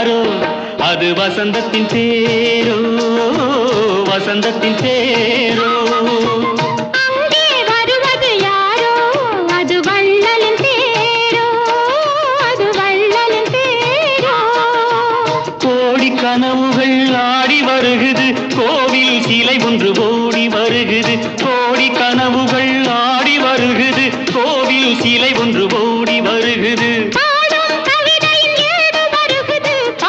யாரோ அது வசந்தத்தின் தேரோ வசந்தத்தின் தேரோ அங்கே வருவது யாரோ அது வள்ளலின் தேரோ அது வள்ளலின் தேரோ கோடி கனவுகள் ஆடி வருகுது கோவில் சிலை ஒன்று ஓடி வருகுது கோடி கனவுகள் ஆடி வருகுது கோவில் சிலை ஒன்று ஓடி வருகுது